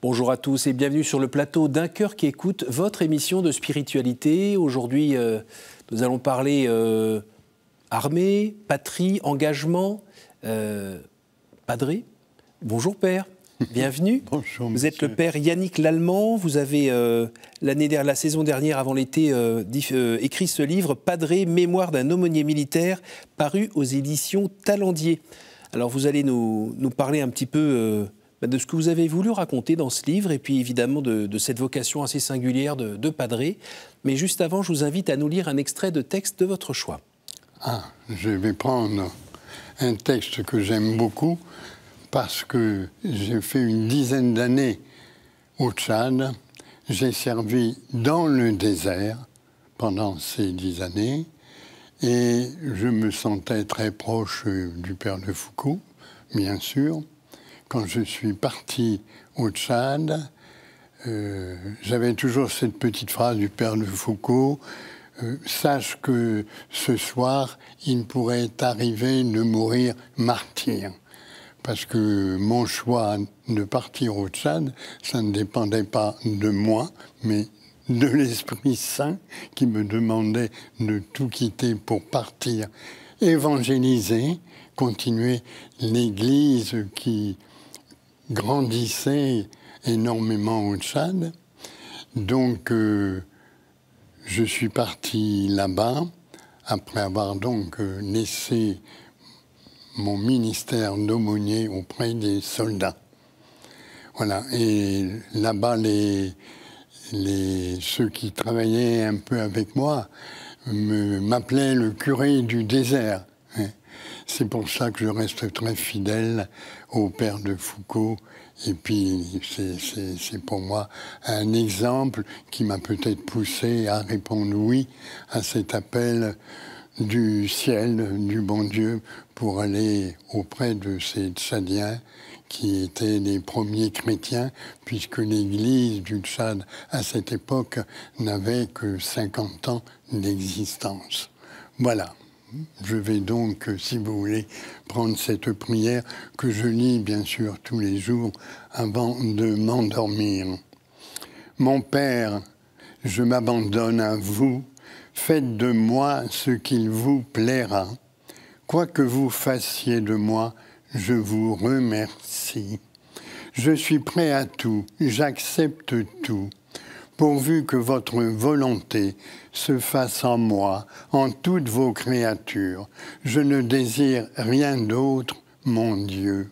Bonjour à tous et bienvenue sur le plateau d'Un cœur qui écoute, votre émission de spiritualité. Aujourd'hui, nous allons parler armée, patrie, engagement, padré. Bonjour père, bienvenue. Bonjour, vous êtes le père Yannick Lallemand. Vous avez, la saison dernière, avant l'été, écrit ce livre, Padré, mémoire d'un aumônier militaire, paru aux éditions Talendier. Alors vous allez nous parler un petit peu de ce que vous avez voulu raconter dans ce livre et puis évidemment de cette vocation assez singulière de padré. Mais juste avant, je vous invite à nous lire un extrait de texte de votre choix. Je vais prendre un texte que j'aime beaucoup parce que j'ai fait une dizaine d'années au Tchad. J'ai servi dans le désert pendant ces 10 années et je me sentais très proche du père de Foucault, bien sûr. Quand je suis parti au Tchad, j'avais toujours cette petite phrase du père de Foucault, sache que ce soir, il pourrait t'arriver de mourir martyr. Parce que mon choix de partir au Tchad, ça ne dépendait pas de moi, mais de l'Esprit Saint qui me demandait de tout quitter pour partir évangéliser, continuer l'Église qui grandissait énormément au Tchad. Donc, je suis parti là-bas, après avoir donc laissé mon ministère d'aumônier auprès des soldats. Voilà, et là-bas, ceux qui travaillaient un peu avec moi m'appelaient le curé du désert. C'est pour ça que je reste très fidèle au père de Foucault. Et puis, c'est pour moi un exemple qui m'a peut-être poussé à répondre oui à cet appel du ciel, du bon Dieu, pour aller auprès de ces Tchadiens qui étaient les premiers chrétiens, puisque l'Église du Tchad, à cette époque, n'avait que 50 ans d'existence. Voilà. Je vais donc, si vous voulez, prendre cette prière que je lis, bien sûr, tous les jours avant de m'endormir. Mon Père, je m'abandonne à vous. Faites de moi ce qu'il vous plaira. Quoi que vous fassiez de moi, je vous remercie. Je suis prêt à tout, j'accepte tout. Pourvu que votre volonté se fasse en moi, en toutes vos créatures. Je ne désire rien d'autre, mon Dieu.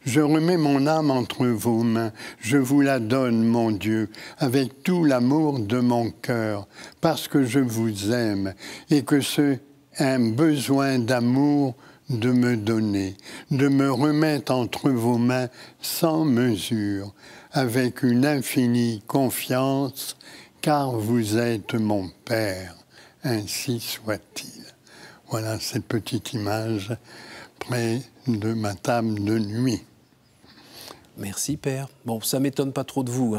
Je remets mon âme entre vos mains, je vous la donne, mon Dieu, avec tout l'amour de mon cœur, parce que je vous aime et que c'est un besoin d'amour de me donner, de me remettre entre vos mains sans mesure, avec une infinie confiance, car vous êtes mon Père, ainsi soit-il. Voilà cette petite image près de ma table de nuit. Merci Père. Bon, ça ne m'étonne pas trop de vous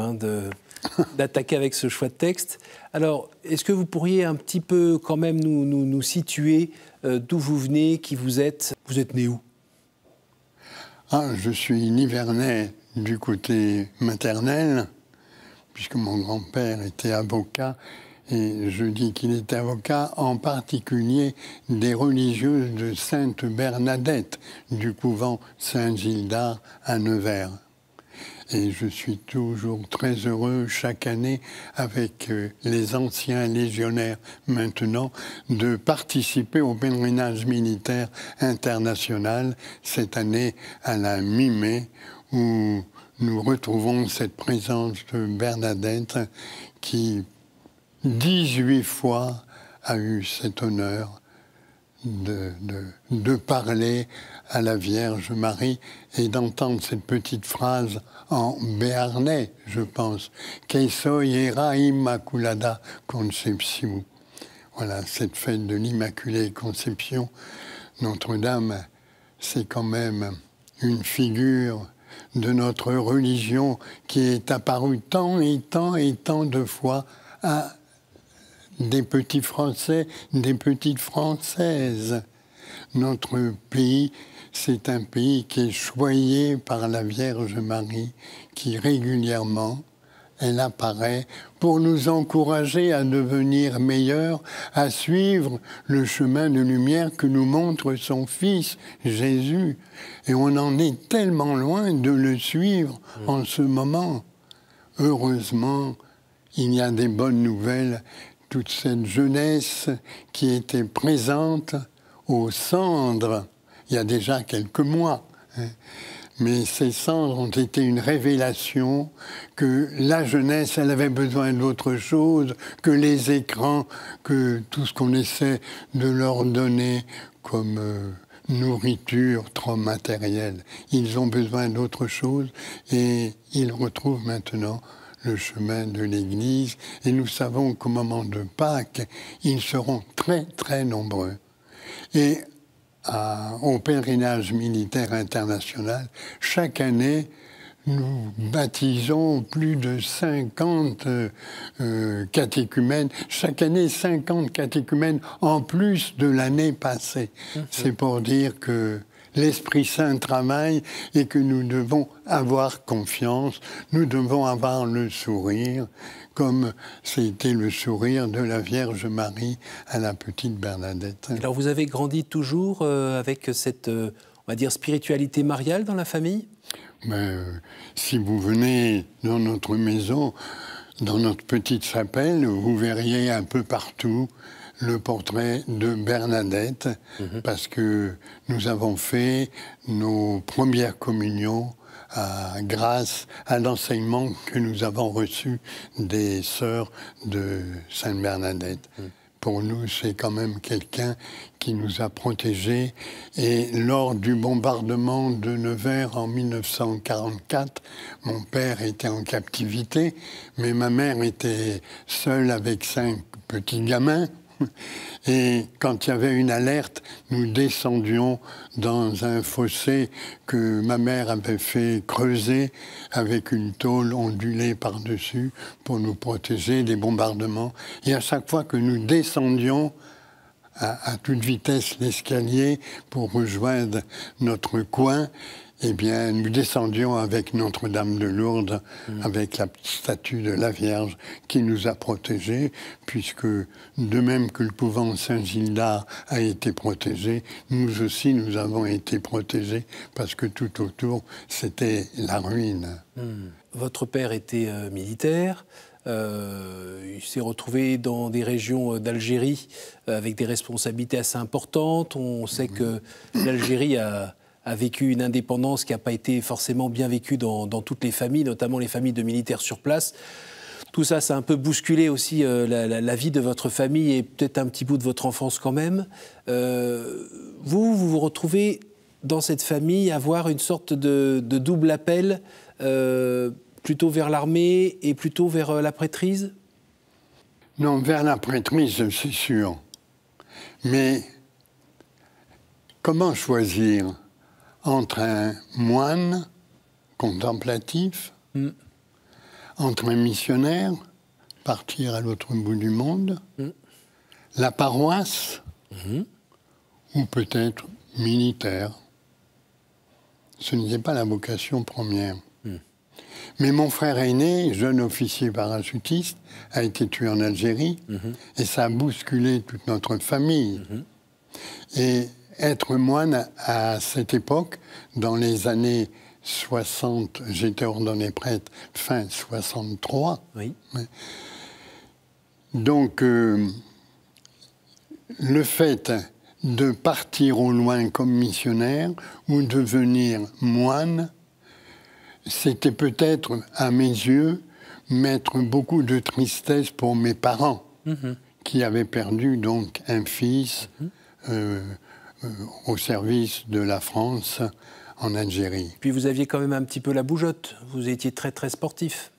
d'attaquer avec ce choix de texte. Alors, est-ce que vous pourriez un petit peu quand même nous situer d'où vous venez, qui vous êtes? Vous êtes né où? Je suis nivernais du côté maternel, puisque mon grand-père était avocat, et je dis qu'il était avocat en particulier des religieuses de Sainte Bernadette, du couvent Saint-Gildard à Nevers. Et je suis toujours très heureux chaque année avec les anciens légionnaires maintenant de participer au pèlerinage militaire international cette année à la mi-mai où nous retrouvons cette présence de Bernadette qui 18 fois a eu cet honneur de parler à la Vierge Marie et d'entendre cette petite phrase en béarnais, je pense. Que soy era Immaculada Conception. Voilà, cette fête de l'Immaculée Conception. Notre-Dame, c'est quand même une figure de notre religion qui est apparue tant et tant et tant de fois à des petits Français, des petites Françaises. Notre pays, c'est un pays qui est choyé par la Vierge Marie, qui régulièrement, elle apparaît pour nous encourager à devenir meilleurs, à suivre le chemin de lumière que nous montre son Fils, Jésus. Et on en est tellement loin de le suivre en ce moment. Heureusement, il y a des bonnes nouvelles. Toute cette jeunesse qui était présente aux cendres, il y a déjà quelques mois, hein. Mais ces cendres ont été une révélation que la jeunesse, elle avait besoin d'autre chose que les écrans, que tout ce qu'on essaie de leur donner comme nourriture trop matérielle. Ils ont besoin d'autre chose et ils retrouvent maintenant le chemin de l'Église. Et nous savons qu'au moment de Pâques, ils seront très, très nombreux. Et au pèlerinage militaire international, chaque année, nous baptisons plus de 50 catéchumènes. Chaque année, 50 catéchumènes en plus de l'année passée. C'est pour dire que l'Esprit Saint travaille et que nous devons avoir confiance, nous devons avoir le sourire, comme c'était le sourire de la Vierge Marie à la petite Bernadette. Alors vous avez grandi toujours avec cette, on va dire, spiritualité mariale dans la famille ? Si vous venez dans notre maison, dans notre petite chapelle, vous verriez un peu partout le portrait de Bernadette, parce que nous avons fait nos premières communions grâce à l'enseignement que nous avons reçu des sœurs de Sainte Bernadette. Pour nous, c'est quand même quelqu'un qui nous a protégés. Et lors du bombardement de Nevers en 1944, mon père était en captivité, mais ma mère était seule avec 5 petits gamins. Et quand il y avait une alerte, nous descendions dans un fossé que ma mère avait fait creuser avec une tôle ondulée par-dessus pour nous protéger des bombardements. Et à chaque fois que nous descendions à toute vitesse l'escalier pour rejoindre notre coin, eh bien, nous descendions avec Notre-Dame de Lourdes, avec la statue de la Vierge qui nous a protégés, puisque de même que le couvent Saint-Gildard a été protégé, nous aussi nous avons été protégés, parce que tout autour, c'était la ruine. Votre père était militaire. Il s'est retrouvé dans des régions d'Algérie avec des responsabilités assez importantes. On sait que l'Algérie a vécu une indépendance qui n'a pas été forcément bien vécue dans toutes les familles, notamment les familles de militaires sur place. Tout ça, ça a un peu bousculé aussi la vie de votre famille et peut-être un petit bout de votre enfance quand même. Vous vous retrouvez dans cette famille à avoir une sorte de double appel, plutôt vers l'armée et plutôt vers la prêtrise ? Non, vers la prêtrise, c'est sûr. Mais comment choisir entre un moine contemplatif, entre un missionnaire, partir à l'autre bout du monde, la paroisse, ou peut-être militaire. Ce n'était pas la vocation première. Mais mon frère aîné, jeune officier parachutiste, a été tué en Algérie, et ça a bousculé toute notre famille. Et être moine à cette époque, dans les années 60, j'étais ordonné prêtre fin 63. Oui. Donc, le fait de partir au loin comme missionnaire ou devenir moine, c'était peut-être, à mes yeux, mettre beaucoup de tristesse pour mes parents, qui avaient perdu donc un fils au service de la France en Algérie. Puis vous aviez quand même un petit peu la bougeotte. Vous étiez très, très sportif.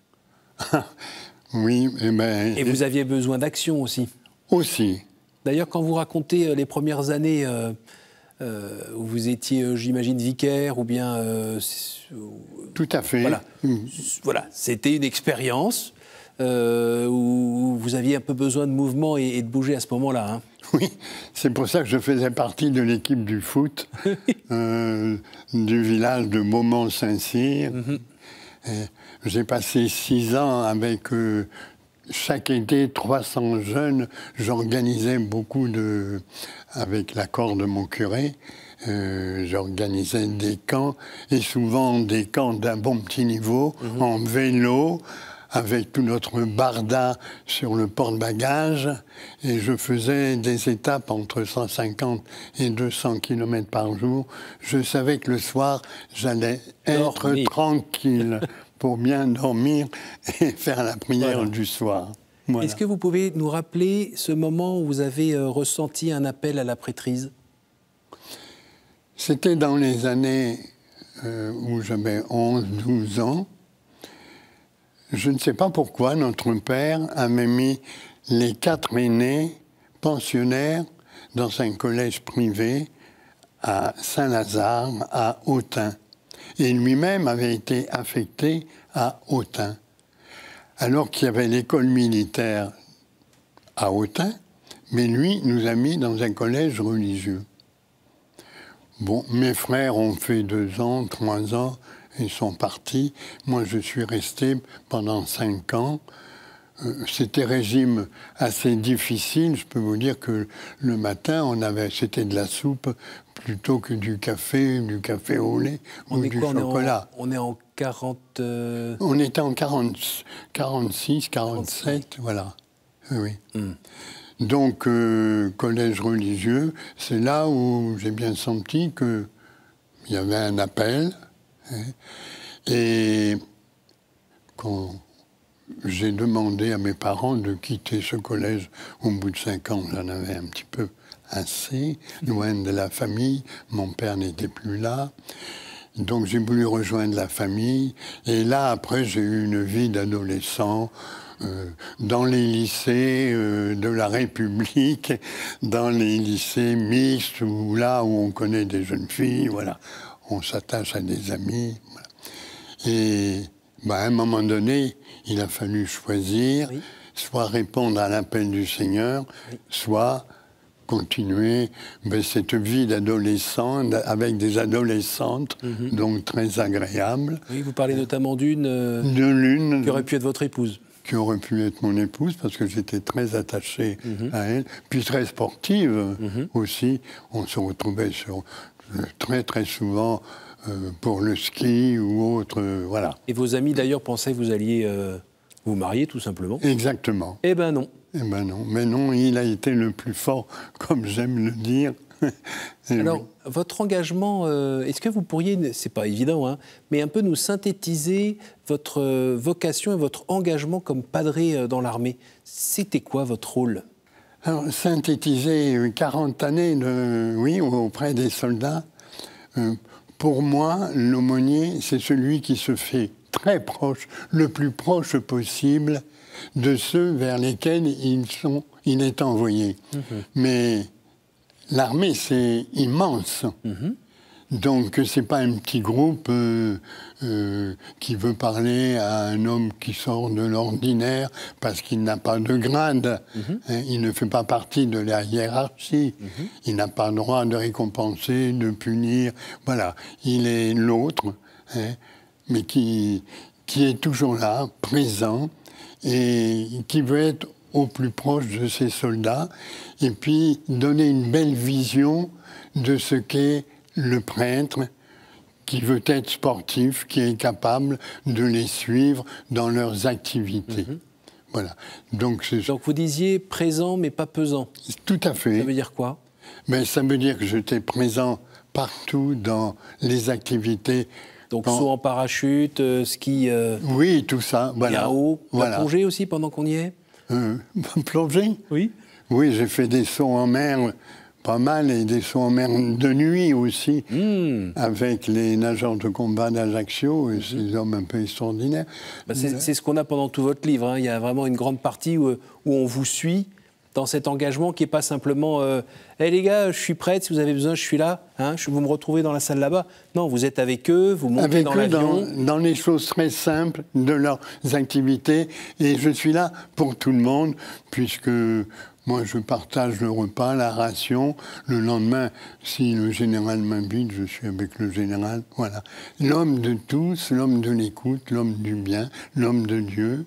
Oui, et vous aviez besoin d'action aussi. Aussi. D'ailleurs, quand vous racontez les premières années où vous étiez, j'imagine, vicaire ou bien... Tout à fait. Voilà. C'était une expérience où vous aviez un peu besoin de mouvement et de bouger à ce moment-là. Hein. Oui, c'est pour ça que je faisais partie de l'équipe du foot du village de Beaumont-Saint-Cyr. J'ai passé 6 ans avec chaque été 300 jeunes. J'organisais beaucoup avec l'accord de mon curé. J'organisais des camps, et souvent des camps d'un bon petit niveau, en vélo, avec tout notre barda sur le porte-bagages, et je faisais des étapes entre 150 et 200 km par jour. Je savais que le soir, j'allais être tranquille pour bien dormir et faire la prière du soir. Voilà. Est-ce que vous pouvez nous rappeler ce moment où vous avez ressenti un appel à la prêtrise? C'était dans les années où j'avais 11-12 ans. Je ne sais pas pourquoi notre père avait mis les 4 aînés pensionnaires dans un collège privé à Saint-Lazare, à Autun. Et lui-même avait été affecté à Autun. Alors qu'il y avait l'école militaire à Autun, mais lui nous a mis dans un collège religieux. Bon, mes frères ont fait 2 ans, 3 ans, ils sont partis. Moi, je suis resté pendant 5 ans. C'était régime assez difficile. Je peux vous dire que le matin, c'était de la soupe plutôt que du café au lait ou du chocolat. On est en 40... On était en 46, 47, voilà. Oui. Donc, collège religieux, c'est là où j'ai bien senti qu'il y avait un appel. Et quand j'ai demandé à mes parents de quitter ce collège, au bout de 5 ans, j'en avais un petit peu assez, loin de la famille. Mon père n'était plus là. Donc j'ai voulu rejoindre la famille. Et là, après, j'ai eu une vie d'adolescent. Dans les lycées de la République, dans les lycées mixtes, là où on connaît des jeunes filles, voilà, on s'attache à des amis. Voilà. Et à un moment donné, il a fallu choisir, soit répondre à l'appel du Seigneur, soit continuer cette vie d'adolescent avec des adolescentes, donc très agréables. Oui, vous parlez notamment d'une qui aurait pu être votre épouse. Qui aurait pu être mon épouse, parce que j'étais très attaché à elle, puis très sportive aussi. On se retrouvait très souvent pour le ski ou autre, voilà. Et vos amis d'ailleurs pensaient que vous alliez vous marier tout simplement? Exactement. Eh ben non. Eh ben non, mais non, il a été le plus fort, comme j'aime le dire. Alors, votre engagement, est-ce que vous pourriez, c'est pas évident, hein, mais un peu nous synthétiser votre vocation et votre engagement comme padré dans l'armée? C'était quoi votre rôle? Alors, synthétiser 40 années auprès des soldats. Pour moi, l'aumônier, c'est celui qui se fait très proche, le plus proche possible de ceux vers lesquels il est envoyé. Mais l'armée, c'est immense. Donc, ce n'est pas un petit groupe qui veut parler à un homme qui sort de l'ordinaire parce qu'il n'a pas de grade. Il ne fait pas partie de la hiérarchie. Il n'a pas le droit de récompenser, de punir. Voilà, il est l'autre, mais qui est toujours là, présent, et qui veut être au plus proche de ses soldats, et puis donner une belle vision de ce qu'est le prêtre, qui veut être sportif, qui est capable de les suivre dans leurs activités. Voilà. Donc vous disiez présent mais pas pesant. Tout à fait. Ça veut dire quoi? Ça veut dire que j'étais présent partout dans les activités. Donc saut en parachute, ski... oui, tout ça, voilà. Haut, la plongée aussi pendant qu'on y est? Plongée? Oui. Oui, j'ai fait des sauts en mer pas mal, et des sauts en mer de nuit aussi, avec les nageurs de combat d'Ajaccio, et ces hommes un peu extraordinaires. C'est ce qu'on a pendant tout votre livre, hein. Il y a vraiment une grande partie où on vous suit dans cet engagement qui n'est pas simplement hey les gars, je suis prête, si vous avez besoin, je suis là, hein, vous me retrouvez dans la salle là-bas. Non, vous êtes avec eux, vous montez dans l'avion. Dans les choses très simples de leurs activités, et je suis là pour tout le monde, puisque Moi, je partage le repas, la ration. Le lendemain, si le général m'invite, je suis avec le général. Voilà. L'homme de tous, l'homme de l'écoute, l'homme du bien, l'homme de Dieu,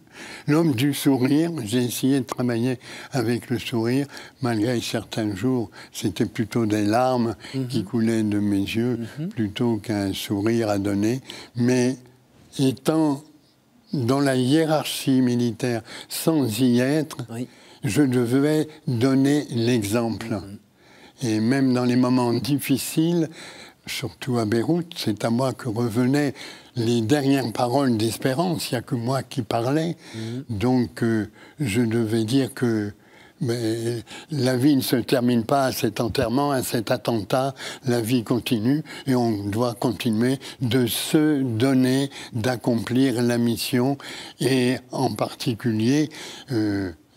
l'homme du sourire. J'ai essayé de travailler avec le sourire, malgré certains jours, c'était plutôt des larmes qui coulaient de mes yeux, plutôt qu'un sourire à donner. Mais étant dans la hiérarchie militaire, sans y être, je devais donner l'exemple. Et même dans les moments difficiles, surtout à Beyrouth, c'est à moi que revenaient les dernières paroles d'espérance. Il n'y a que moi qui parlais. Donc, je devais dire que la vie ne se termine pas à cet enterrement, à cet attentat. La vie continue et on doit continuer de se donner, d'accomplir la mission et en particulier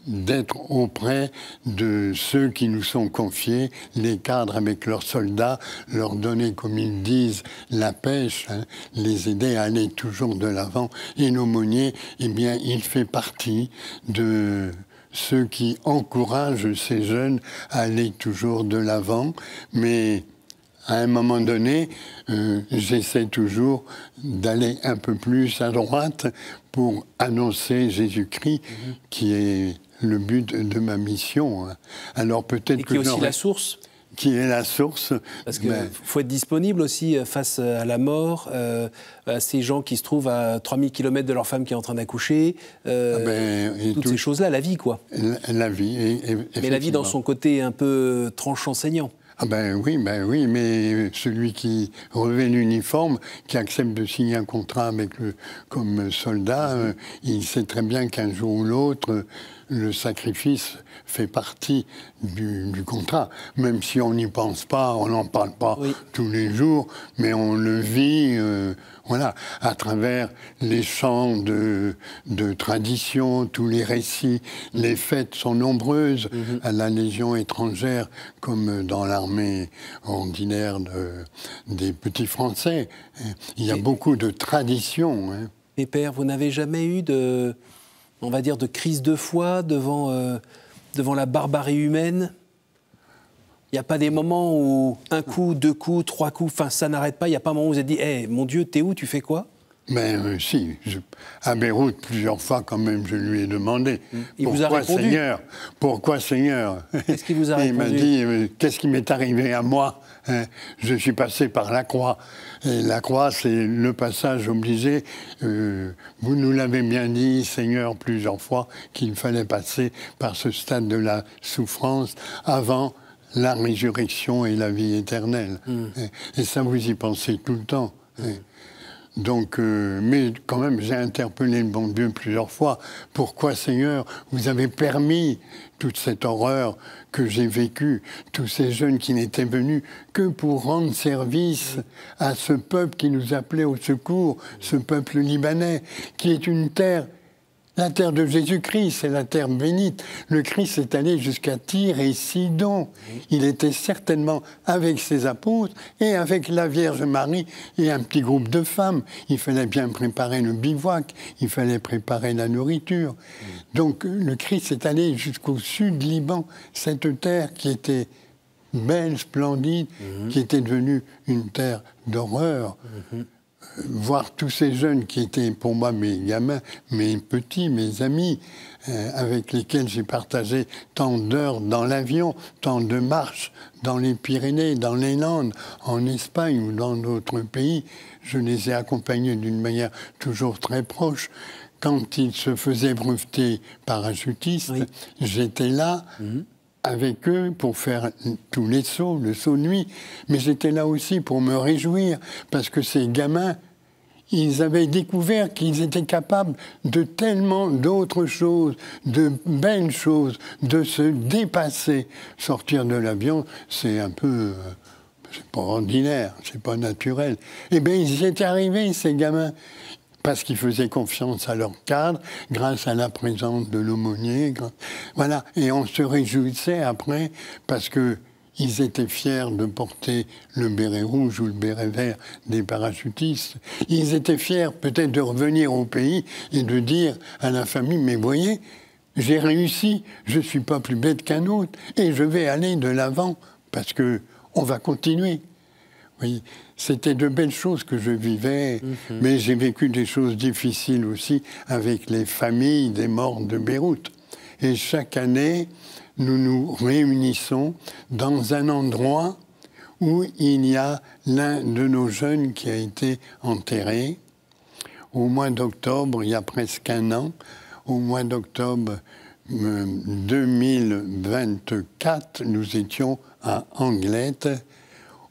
d'être auprès de ceux qui nous sont confiés, les cadres avec leurs soldats, leur donner, comme ils disent, la pêche, hein, les aider à aller toujours de l'avant. Et l'aumônier, eh bien, il fait partie de ceux qui encouragent ces jeunes à aller toujours de l'avant, mais à un moment donné, j'essaie toujours d'aller un peu plus à droite pour annoncer Jésus-Christ, qui est le but de ma mission. Alors peut-être que qui est aussi la source. Qui est la source. Parce qu'il faut être disponible aussi face à la mort, à ces gens qui se trouvent à 3000 km de leur femme qui est en train d'accoucher, toutes ces choses-là, la vie, quoi. La vie, mais la vie dans son côté un peu tranchant, saignant. Ah ben oui, mais celui qui revêt l'uniforme, qui accepte de signer un contrat avec comme soldat, il sait très bien qu'un jour ou l'autre, le sacrifice fait partie du contrat. Même si on n'y pense pas, on n'en parle pas tous les jours, mais on le vit, voilà, à travers les chants de tradition, tous les récits. Les fêtes sont nombreuses à la Légion étrangère, comme dans l'armée ordinaire des petits Français. Il y a beaucoup de traditions. Hein. Et père, vous n'avez jamais eu de crise de foi devant la barbarie humaine? Il n'y a pas des moments où un coup, deux coups, trois coups, enfin ça n'arrête pas. Il n'y a pas un moment où vous vous êtes dit hey, mon Dieu, t'es où, tu fais quoi? Si, à Beyrouth, plusieurs fois quand même, je lui ai demandé il vous a répondu. Seigneur, pourquoi Seigneur? Qu'est-ce qu'il vous a répondu? Il m'a dit qu'est-ce qui m'est arrivé à moi? Je suis passé par la croix. Et la croix, c'est le passage obligé. Vous nous l'avez bien dit, Seigneur, plusieurs fois, qu'il fallait passer par ce stade de la souffrance avant la résurrection et la vie éternelle. Et ça, vous y pensez tout le temps. Donc, mais quand même, j'ai interpellé le bon Dieu plusieurs fois. Pourquoi, Seigneur, vous avez permis toute cette horreur que j'ai vécue, tous ces jeunes qui n'étaient venus que pour rendre service à ce peuple qui nous appelait au secours, ce peuple libanais, qui est une terre... La terre de Jésus-Christ, c'est la terre bénite. Le Christ est allé jusqu'à Tyr et Sidon. Il était certainement avec ses apôtres et avec la Vierge Marie et un petit groupe de femmes. Il fallait bien préparer le bivouac, il fallait préparer la nourriture. Donc le Christ est allé jusqu'au sud Liban, cette terre qui était belle, splendide, qui était devenue une terre d'horreur. Voir tous ces jeunes qui étaient pour moi mes gamins, mes petits, mes amis, avec lesquels j'ai partagé tant d'heures dans l'avion, tant de marches dans les Pyrénées, dans les Landes, en Espagne ou dans d'autres pays. Je les ai accompagnés d'une manière toujours très proche. Quand ils se faisaient breveter parachutistes, j'étais là avec eux pour faire tous les sauts, le saut de nuit. Mais j'étais là aussi pour me réjouir, parce que ces gamins, ils avaient découvert qu'ils étaient capables de tellement d'autres choses, de belles choses, de se dépasser. Sortir de l'avion, c'est un peu... c'est pas ordinaire, c'est pas naturel. Eh bien, ils y étaient arrivés, ces gamins, parce qu'ils faisaient confiance à leur cadre, grâce à la présence de l'aumônier. Voilà, et on se réjouissait après, parce que ils étaient fiers de porter le béret rouge ou le béret vert des parachutistes. Ils étaient fiers peut-être de revenir au pays et de dire à la famille, mais voyez, j'ai réussi, je ne suis pas plus bête qu'un autre, et je vais aller de l'avant, parce qu'on va continuer. Oui, c'était de belles choses que je vivais, mais j'ai vécu des choses difficiles aussi avec les familles des morts de Beyrouth. Et chaque année, nous nous réunissons dans un endroit où il y a l'un de nos jeunes qui a été enterré. Au mois d'octobre, il y a presque un an, au mois d'octobre 2024, nous étions à Anglette,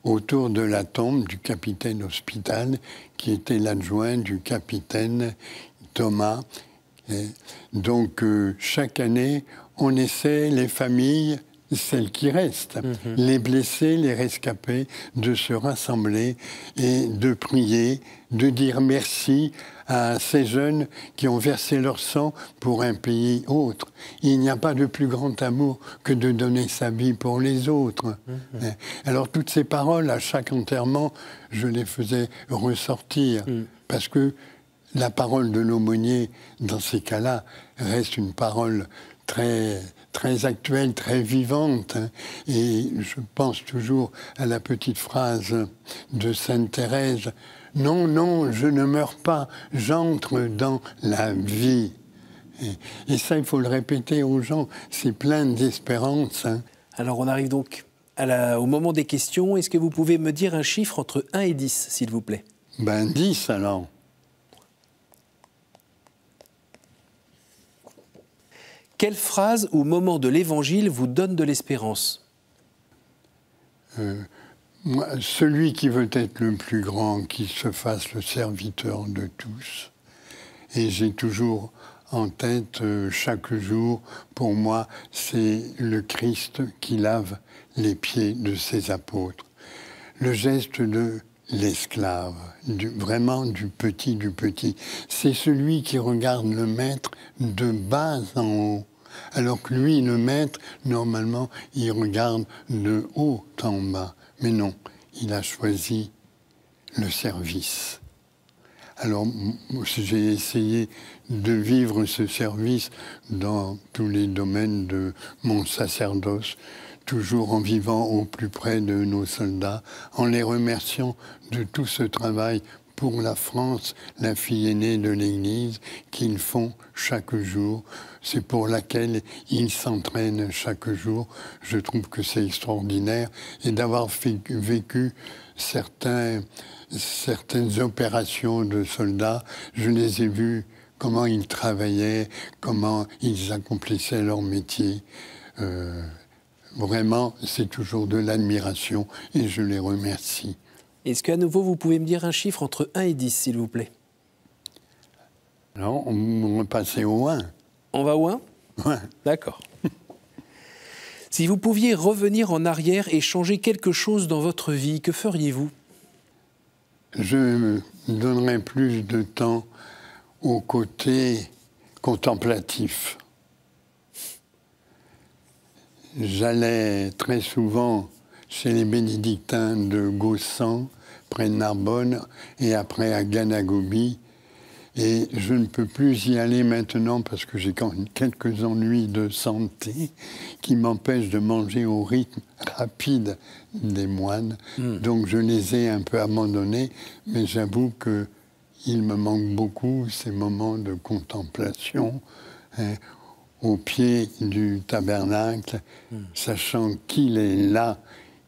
autour de la tombe du capitaine Hospital, qui était l'adjoint du capitaine Thomas. Et donc, chaque année, on essaie, les familles, celles qui restent, les blessés, les rescapés, de se rassembler et de prier, de dire merci à ces jeunes qui ont versé leur sang pour un pays autre. Il n'y a pas de plus grand amour que de donner sa vie pour les autres. Alors toutes ces paroles, à chaque enterrement, je les faisais ressortir, parce que la parole de l'aumônier, dans ces cas-là, reste une parole très, très actuelle, très vivante. Et je pense toujours à la petite phrase de Sainte Thérèse, « Non, non, je ne meurs pas, j'entre dans la vie ». Et ça, il faut le répéter aux gens, c'est plein d'espérance. Alors on arrive donc au moment des questions. Est-ce que vous pouvez me dire un chiffre entre 1 et 10, s'il vous plaît? 10 alors. Quelle phrase ou moment de l'Évangile vous donne de l'espérance? Moi, celui qui veut être le plus grand, qu'il se fasse le serviteur de tous. Et j'ai toujours en tête, chaque jour, pour moi, c'est le Christ qui lave les pieds de ses apôtres. Le geste de l'esclave, vraiment du petit. C'est celui qui regarde le maître de bas en haut. Alors que lui, le maître, normalement, il regarde de haut en bas. Mais non, il a choisi le service. Alors, j'ai essayé de vivre ce service dans tous les domaines de mon sacerdoce, toujours en vivant au plus près de nos soldats, en les remerciant de tout ce travail pour la France, la fille aînée de l'Église, qu'ils font chaque jour. C'est pour laquelle ils s'entraînent chaque jour. Je trouve que c'est extraordinaire. Et d'avoir vécu certaines opérations de soldats, je les ai vus, comment ils travaillaient, comment ils accomplissaient leur métier. Vraiment, c'est toujours de l'admiration et je les remercie. Est-ce qu'à nouveau, vous pouvez me dire un chiffre entre 1 et 10, s'il vous plaît? Non, on va passer au 1. On va au 1? Ouais. D'accord. Si vous pouviez revenir en arrière et changer quelque chose dans votre vie, que feriez-vous? Je donnerais plus de temps au côté contemplatif. J'allais très souvent chez les bénédictins de Gaussan, près de Narbonne, et après à Ganagobi. Et je ne peux plus y aller maintenant parce que j'ai quand même quelques ennuis de santé qui m'empêchent de manger au rythme rapide des moines. Donc je les ai un peu abandonnés, mais j'avoue qu'il me manque beaucoup ces moments de contemplation, au pied du tabernacle, sachant qu'il est là,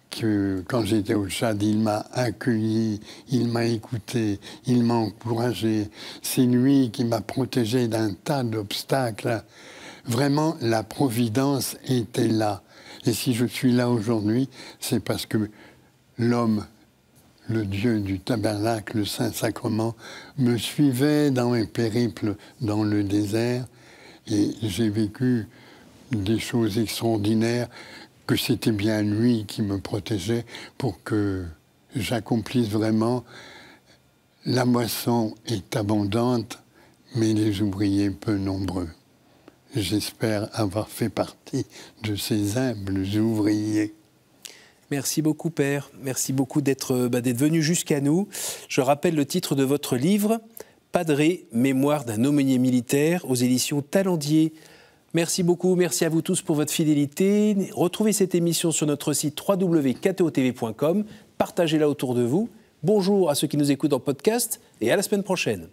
que quand j'étais au Tchad, il m'a accueilli, il m'a écouté, il m'a encouragé. C'est lui qui m'a protégé d'un tas d'obstacles. Vraiment, la providence était là. Et si je suis là aujourd'hui, c'est parce que l'homme, le Dieu du tabernacle, le Saint-Sacrement, me suivait dans mes périples dans le désert. Et j'ai vécu des choses extraordinaires, que c'était bien lui qui me protégeait pour que j'accomplisse vraiment. La moisson est abondante, mais les ouvriers peu nombreux. J'espère avoir fait partie de ces humbles ouvriers. Merci beaucoup, Père. Merci beaucoup d'être venu jusqu'à nous. Je rappelle le titre de votre livre, « Padré, mémoire d'un aumônier militaire » aux éditions Talendier. Merci beaucoup, merci à vous tous pour votre fidélité. Retrouvez cette émission sur notre site www.ktotv.com. Partagez-la autour de vous. Bonjour à ceux qui nous écoutent en podcast et à la semaine prochaine.